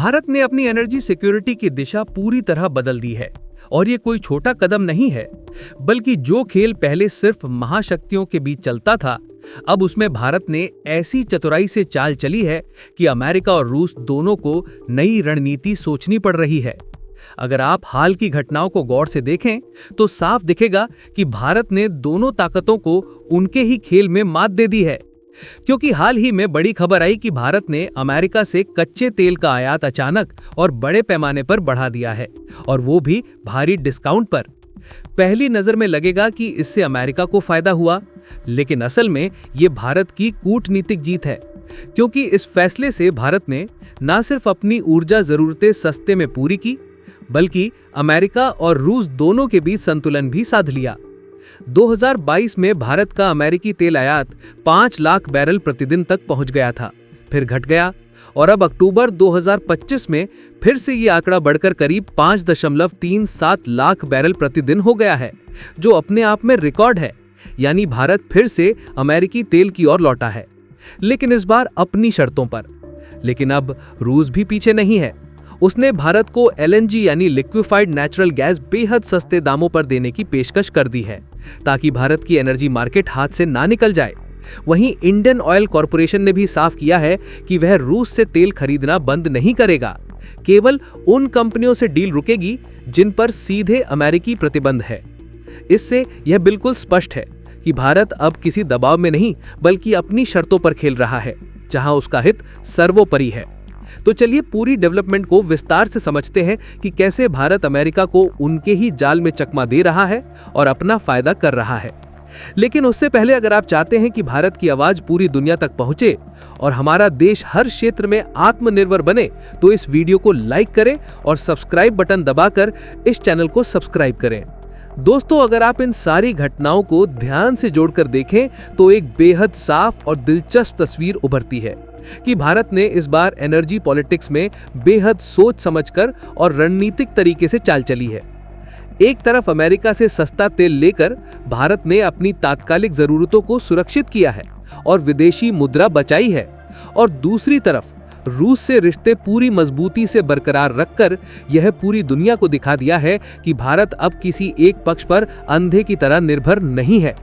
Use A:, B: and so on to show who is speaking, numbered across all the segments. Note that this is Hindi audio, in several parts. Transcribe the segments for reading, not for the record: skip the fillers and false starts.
A: भारत ने अपनी एनर्जी सिक्योरिटी की दिशा पूरी तरह बदल दी है और ये कोई छोटा कदम नहीं है, बल्कि जो खेल पहले सिर्फ महाशक्तियों के बीच चलता था, अब उसमें भारत ने ऐसी चतुराई से चाल चली है कि अमेरिका और रूस दोनों को नई रणनीति सोचनी पड़ रही है। अगर आप हाल की घटनाओं को गौर से देखें तो साफ दिखेगा कि भारत ने दोनों ताकतों को उनके ही खेल में मात दे दी है। क्योंकि हाल ही में बड़ी खबर आई कि भारत ने अमेरिका से कच्चे तेल का आयात अचानक और बड़े पैमाने पर बढ़ा दिया है, और वो भी भारी डिस्काउंट पर। पहली नजर में लगेगा कि इससे अमेरिका को फायदा हुआ, लेकिन असल में ये भारत की कूटनीतिक जीत है। क्योंकि इस फैसले से भारत ने न सिर्फ अपनी ऊर्जा जरूरतें सस्ते में पूरी की, बल्कि अमेरिका और रूस दोनों के बीच संतुलन भी साध लिया। 2022 में भारत का अमेरिकी तेल आयात 5 लाख बैरल प्रतिदिन तक पहुंच गया था, फिर घट गया, और अब अक्टूबर 2025 में फिर से ये आंकड़ा बढ़कर करीब 5.37 लाख बैरल प्रतिदिन हो गया है, जो अपने आप में रिकॉर्ड है। यानी भारत फिर से अमेरिकी तेल की ओर लौटा है, लेकिन इस बार अपनी शर्तों पर। लेकिन अब रूस भी पीछे नहीं है। उसने भारत को एलएनजी यानी लिक्विफाइड नेचुरल गैस बेहद सस्ते दामों पर देने की पेशकश कर दी है, ताकि भारत की एनर्जी मार्केट हाथ से ना निकल जाए। वहीं इंडियन ऑयल कॉरपोरेशन ने भी साफ किया है कि वह रूस से तेल खरीदना बंद नहीं करेगा, केवल उन कंपनियों से डील रुकेगी जिन पर सीधे अमेरिकी प्रतिबंध है। इससे यह बिल्कुल स्पष्ट है कि भारत अब किसी दबाव में नहीं, बल्कि अपनी शर्तों पर खेल रहा है, जहां उसका हित सर्वोपरि है। तो चलिए पूरी डेवलपमेंट को विस्तार से समझते हैं कि कैसे भारत अमेरिका को उनके ही जाल में चकमा दे रहा है और अपना फायदा कर रहा है। लेकिन उससे पहले अगर आप चाहते हैं कि भारत की आवाज पूरी दुनिया तक पहुंचे और हमारा देश हर क्षेत्र में आत्मनिर्भर बने, तो इस वीडियो को लाइक करें और सब्सक्राइब बटन दबाकर इस चैनल को सब्सक्राइब करें। दोस्तों, अगर आप इन सारी घटनाओं को ध्यान से जोड़कर देखें तो एक बेहद साफ और दिलचस्प तस्वीर उभरती है कि भारत ने इस बार एनर्जी पॉलिटिक्स में बेहद सोच समझकर और रणनीतिक तरीके से चाल चली है। एक तरफ अमेरिका से सस्ता तेल लेकर भारत ने अपनी तात्कालिक जरूरतों को सुरक्षित किया है और विदेशी मुद्रा बचाई है, और दूसरी तरफ रूस से रिश्ते पूरी मजबूती से बरकरार रखकर यह पूरी दुनिया को दिखा दिया है कि भारत अब किसी एक पक्ष पर अंधे की तरह निर्भर नहीं है।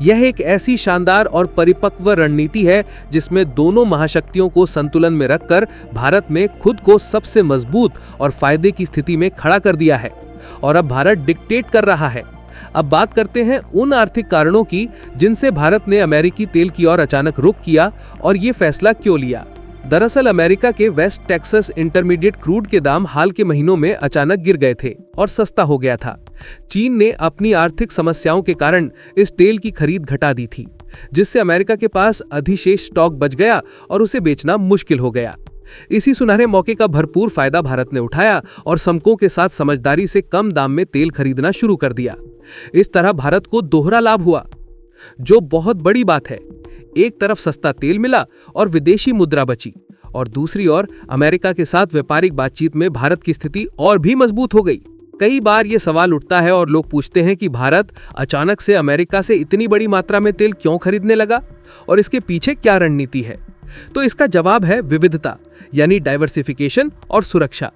A: यह एक ऐसी शानदार और परिपक्व रणनीति है जिसमें दोनों महाशक्तियों को संतुलन में रखकर भारत में खुद को सबसे मजबूत और फायदे की स्थिति में खड़ा कर दिया है, और अब भारत डिक्टेट कर रहा है। अब बात करते हैं उन आर्थिक कारणों की जिनसे भारत ने अमेरिकी तेल की ओर अचानक रुख किया और ये फैसला क्यों लिया। दरअसल अमेरिका के वेस्ट टेक्सास इंटरमीडिएट क्रूड के दाम हाल के महीनों में अचानक गिर गए थे और सस्ता हो गया था। चीन ने अपनी आर्थिक समस्याओं के कारण इस तेल की खरीद घटा दी थी, जिससे अमेरिका के पास अधिशेष स्टॉक बच गया और उसे बेचना मुश्किल हो गया। इसी सुनहरे मौके का भरपूर फायदा भारत ने उठाया और समकों के साथ समझदारी से कम दाम में तेल खरीदना शुरू कर दिया। इस तरह भारत को दोहरा लाभ हुआ, जो बहुत बड़ी बात है। एक तरफ सस्ता तेल मिला और विदेशी मुद्रा बची, और दूसरी ओर अमेरिका के साथ व्यापारिक बातचीत में भारत की स्थिति और भी मजबूत हो गई। कई बार ये सवाल उठता है और लोग पूछते हैं कि भारत अचानक से अमेरिका से इतनी बड़ी मात्रा में तेल क्यों खरीदने लगा और इसके पीछे क्या रणनीति है। तो इसका जवाब है विविधता, यानी डाइवर्सिफिकेशन और सुरक्षा।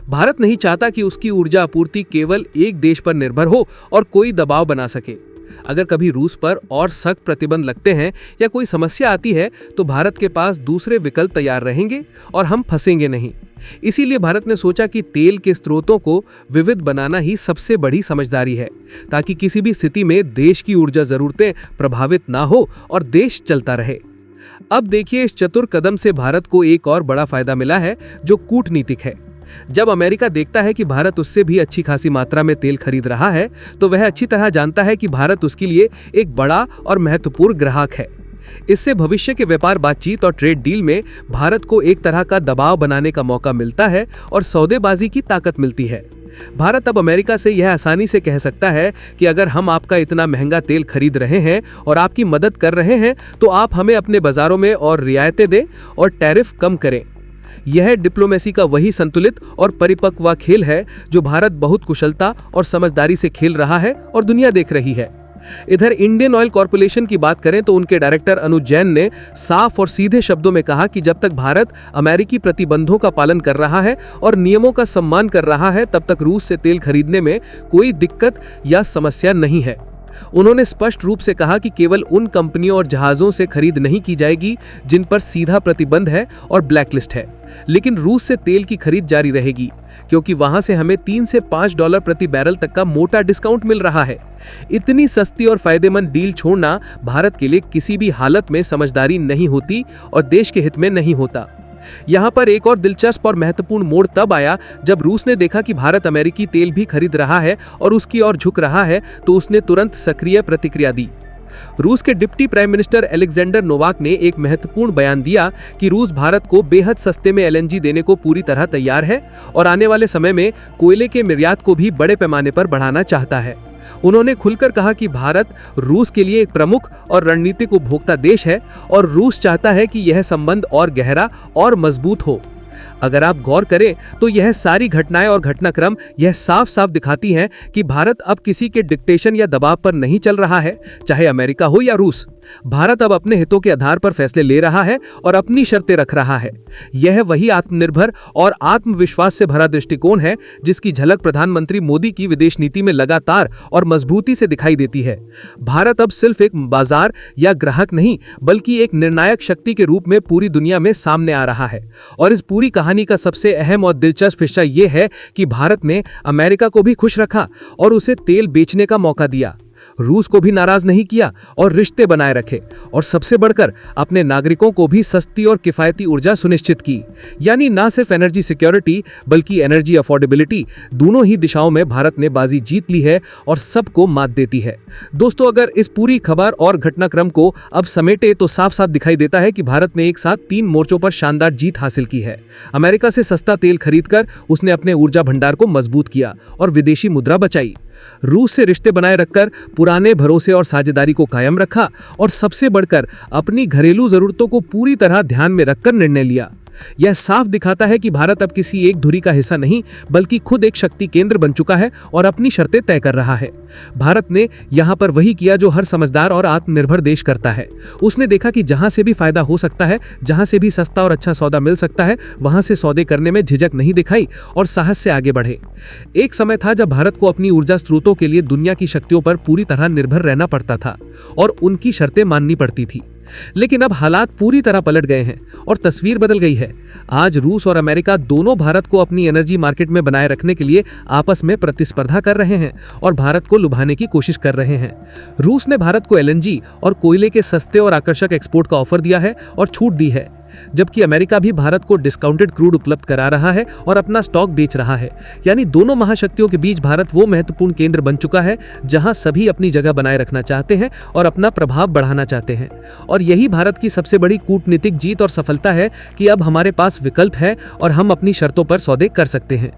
A: भारत नहीं चाहता कि उसकी ऊर्जा आपूर्ति केवल एक देश पर निर्भर हो और कोई दबाव बना सके। अगर कभी रूस पर और सख्त प्रतिबंध लगते हैं या कोई समस्या आती है तो भारत के पास दूसरे विकल्प तैयार रहेंगे और हम फंसेंगे नहीं। इसीलिए भारत ने सोचा कि तेल के स्रोतों को विविध बनाना ही सबसे बड़ी समझदारी है, ताकि किसी भी स्थिति में देश की ऊर्जा जरूरतें प्रभावित ना हो और देश चलता रहे। अब देखिए, इस चतुर कदम से भारत को एक और बड़ा फायदा मिला है, जो कूटनीतिक है। जब अमेरिका देखता है कि भारत उससे भी अच्छी खासी मात्रा में तेल खरीद रहा है, तो वह अच्छी तरह जानता है कि भारत उसके लिए एक बड़ा और महत्वपूर्ण ग्राहक है। इससे भविष्य के व्यापार बातचीत और ट्रेड डील में भारत को एक तरह का दबाव बनाने का मौका मिलता है और सौदेबाजी की ताकत मिलती है। भारत अब अमेरिका से यह आसानी से कह सकता है कि अगर हम आपका इतना महंगा तेल खरीद रहे हैं और आपकी मदद कर रहे हैं, तो आप हमें अपने बाजारों में और रियायतें दें और टैरिफ कम करें। यह डिप्लोमेसी का वही संतुलित और परिपक्व खेल है जो भारत बहुत कुशलता और समझदारी से खेल रहा है और दुनिया देख रही है। इधर इंडियन ऑयल कॉर्पोरेशन की बात करें तो उनके डायरेक्टर अनुज जैन ने साफ और सीधे शब्दों में कहा कि जब तक भारत अमेरिकी प्रतिबंधों का पालन कर रहा है और नियमों का सम्मान कर रहा है, तब तक रूस से तेल खरीदने में कोई दिक्कत या समस्या नहीं है। उन्होंने स्पष्ट रूप से कहा कि केवल उन कंपनियों और जहाजों से खरीद नहीं की जाएगी जिन पर सीधा प्रतिबंध है और ब्लैकलिस्ट है, लेकिन रूस से तेल की खरीद जारी रहेगी, क्योंकि वहां से हमें $3 से $5 प्रति बैरल तक का मोटा डिस्काउंट मिल रहा है। इतनी सस्ती और फायदेमंद डील छोड़ना भारत के लिए किसी भी हालत में समझदारी नहीं होती और देश के हित में नहीं होता। यहाँ पर एक और दिलचस्प और महत्वपूर्ण मोड़ तब आया जब रूस ने देखा कि भारत अमेरिकी तेल भी खरीद रहा है और उसकी ओर झुक रहा है, तो उसने तुरंत सक्रिय प्रतिक्रिया दी। रूस के deputy prime minister Alexander Novak ने एक महत्वपूर्ण बयान दिया कि रूस भारत को बेहद सस्ते में एलएनजी देने को पूरी तरह तैयार है और आने वाले समय में कोयले के निर्यात को भी बड़े पैमाने पर बढ़ाना चाहता है। उन्होंने खुलकर कहा कि भारत रूस के लिए एक प्रमुख और रणनीतिक उपभोक्ता देश है और रूस चाहता है कि यह संबंध और गहरा और मजबूत हो। अगर आप गौर करें तो यह सारी घटनाएं और घटनाक्रम यह साफ साफ दिखाती हैं कि भारत अब किसी के डिक्टेशन या दबाव पर नहीं चल रहा है, चाहे अमेरिका हो या रूस। भारत अब अपने हितों के आधार पर फैसले ले रहा है और अपनी शर्तें रख रहा है। यह वही आत्मनिर्भर और आत्मविश्वास से भरा दृष्टिकोण है जिसकी झलक प्रधानमंत्री मोदी की विदेश नीति में लगातार और मजबूती से दिखाई देती है। भारत अब सिर्फ एक बाजार या ग्राहक नहीं, बल्कि एक निर्णायक शक्ति के रूप में पूरी दुनिया में सामने आ रहा है। और इस पूरी कहानी का सबसे अहम और दिलचस्प हिस्सा यह है कि भारत ने अमेरिका को भी खुश रखा और उसे तेल बेचने का मौका दिया, रूस को भी नाराज नहीं किया और रिश्ते बनाए रखे, और सबसे बढ़कर अपने नागरिकों को भी सस्ती और किफायती ऊर्जा सुनिश्चित की। यानी ना सिर्फ एनर्जी सिक्योरिटी बल्कि एनर्जी अफोर्डेबिलिटी, दोनों ही दिशाओं में भारत ने बाजी जीत ली है और सबको मात देती है। दोस्तों, अगर इस पूरी खबर और घटनाक्रम को अब समेटे तो साफ साफ दिखाई देता है कि भारत ने एक साथ 3 मोर्चों पर शानदार जीत हासिल की है। अमेरिका से सस्ता तेल खरीदकर उसने अपने ऊर्जा भंडार को मजबूत किया और विदेशी मुद्रा बचाई। रूस से रिश्ते बनाए रखकर पुराने भरोसे और साझेदारी को कायम रखा और सबसे बढ़कर अपनी घरेलू जरूरतों को पूरी तरह ध्यान में रखकर निर्णय लिया। यह साफ दिखाता है कि भारत अब किसी एक धुरी का हिस्सा नहीं, बल्कि खुद एक शक्ति केंद्र बन चुका है और अपनी शर्तें तय कर रहा है। भारत ने यहाँ पर वही किया जो हर समझदार और आत्मनिर्भर देश करता है। उसने देखा कि जहां से भी फायदा हो सकता है, जहां से भी सस्ता और अच्छा सौदा मिल सकता है, वहां से सौदे करने में झिझक नहीं दिखाई और साहस से आगे बढ़े। एक समय था जब भारत को अपनी ऊर्जा स्रोतों के लिए दुनिया की शक्तियों पर पूरी तरह निर्भर रहना पड़ता था और उनकी शर्तें माननी पड़ती थी। लेकिन अब हालात पूरी तरह पलट गए हैं और तस्वीर बदल गई है। आज रूस और अमेरिका दोनों भारत को अपनी एनर्जी मार्केट में बनाए रखने के लिए आपस में प्रतिस्पर्धा कर रहे हैं और भारत को लुभाने की कोशिश कर रहे हैं। रूस ने भारत को एलएनजी और कोयले के सस्ते और आकर्षक एक्सपोर्ट का ऑफर दिया है और छूट दी है, जबकि अमेरिका भी भारत को डिस्काउंटेड क्रूड उपलब्ध करा रहा है और अपना स्टॉक बेच रहा है। यानी दोनों महाशक्तियों के बीच भारत वो महत्वपूर्ण केंद्र बन चुका है जहां सभी अपनी जगह बनाए रखना चाहते हैं और अपना प्रभाव बढ़ाना चाहते हैं। और यही भारत की सबसे बड़ी कूटनीतिक जीत और सफलता है कि अब हमारे पास विकल्प है और हम अपनी शर्तों पर सौदे कर सकते हैं।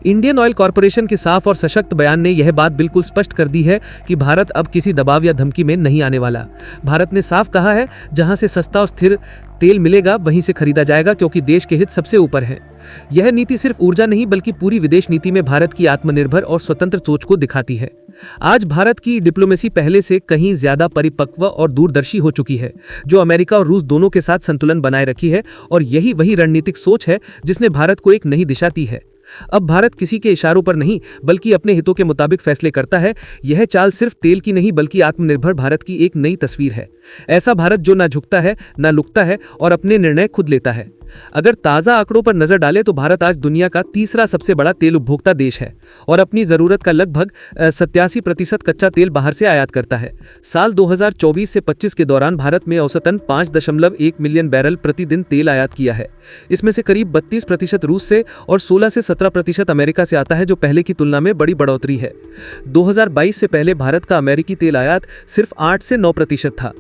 A: इंडियन ऑयल कॉर्पोरेशन के साफ और सशक्त बयान ने यह बात बिल्कुल स्पष्ट कर दी है कि भारत अब किसी दबाव या धमकी में नहीं आने वाला। भारत ने साफ कहा है, जहां से सस्ता और स्थिर तेल मिलेगा वहीं से खरीदा जाएगा, क्योंकि देश के हित सबसे ऊपर है। यह नीति सिर्फ ऊर्जा नहीं बल्कि पूरी विदेश नीति में भारत की आत्मनिर्भर और स्वतंत्र सोच को दिखाती है। आज भारत की डिप्लोमेसी पहले से कहीं ज्यादा परिपक्व और दूरदर्शी हो चुकी है, जो अमेरिका और रूस दोनों के साथ संतुलन बनाए रखी है, और यही वही रणनीतिक सोच है जिसने भारत को एक नई दिशा दी है। अब भारत किसी के इशारों पर नहीं बल्कि अपने हितों के मुताबिक फैसले करता है। यह चाल सिर्फ तेल की नहीं बल्कि आत्मनिर्भर भारत की एक नई तस्वीर है। ऐसा भारत जो ना झुकता है, ना लुकता है और अपने निर्णय खुद लेता है। अगर ताज़ा आंकड़ों पर नजर डालें तो भारत आज दुनिया का तीसरा सबसे बड़ा तेल उपभोक्ता देश है और अपनी जरूरत का लगभग 87% कच्चा तेल बाहर से आयात करता है। साल 2024 से 25 के दौरान भारत में औसतन 5.1 मिलियन बैरल प्रतिदिन तेल आयात किया है। इसमें से करीब 32% रूस से और 16 से 17% अमेरिका से आता है, जो पहले की तुलना में बड़ी बढ़ोतरी है। 2022 से पहले भारत का अमेरिकी तेल आयात सिर्फ 8 से 9% था।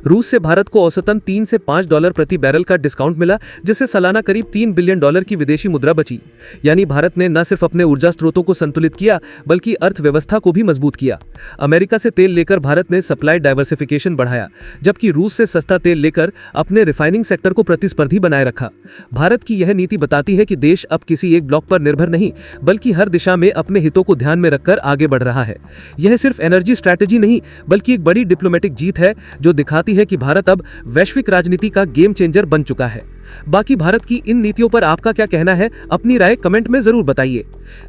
A: रूस से भारत को औसतन $3 से $5 प्रति बैरल का डिस्काउंट मिला, जिससे
B: जिससे सालाना करीब $3 बिलियन की विदेशी मुद्रा बची। यानी भारत ने न सिर्फ अपने ऊर्जा स्रोतों को संतुलित किया बल्कि अर्थव्यवस्था को भी मजबूत किया। अमेरिका से तेल लेकर भारत ने सप्लाई डाइवर्सिफिकेशन बढ़ाया, जबकि रूस से सस्ता तेल लेकर अपने रिफाइनिंग सेक्टर को प्रतिस्पर्धी बनाए रखा। भारत की यह नीति बताती है कि देश अब किसी एक ब्लॉक पर निर्भर नहीं बल्कि हर दिशा में अपने हितों को ध्यान में रखकर आगे बढ़ रहा है। यह सिर्फ एनर्जी स्ट्रैटेजी नहीं बल्कि एक बड़ी डिप्लोमेटिक जीत है जो दिखाती है कि भारत अब वैश्विक राजनीति का गेम चेंजर बन चुका है। बाकी भारत की इन नीतियों पर आपका क्या कहना है, अपनी राय कमेंट में जरूर बताइए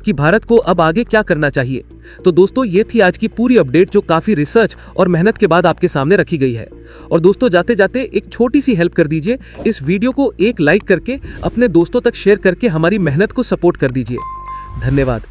B: कि भारत को अब आगे क्या करना चाहिए। तो दोस्तों, ये थी आज की पूरी अपडेट जो काफी रिसर्च और मेहनत के बाद आपके सामने रखी गई है। और दोस्तों, जाते जाते एक छोटी सी हेल्प कर दीजिए, इस वीडियो को एक लाइक करके अपने दोस्तों तक शेयर करके हमारी मेहनत को सपोर्ट कर दीजिए। धन्यवाद।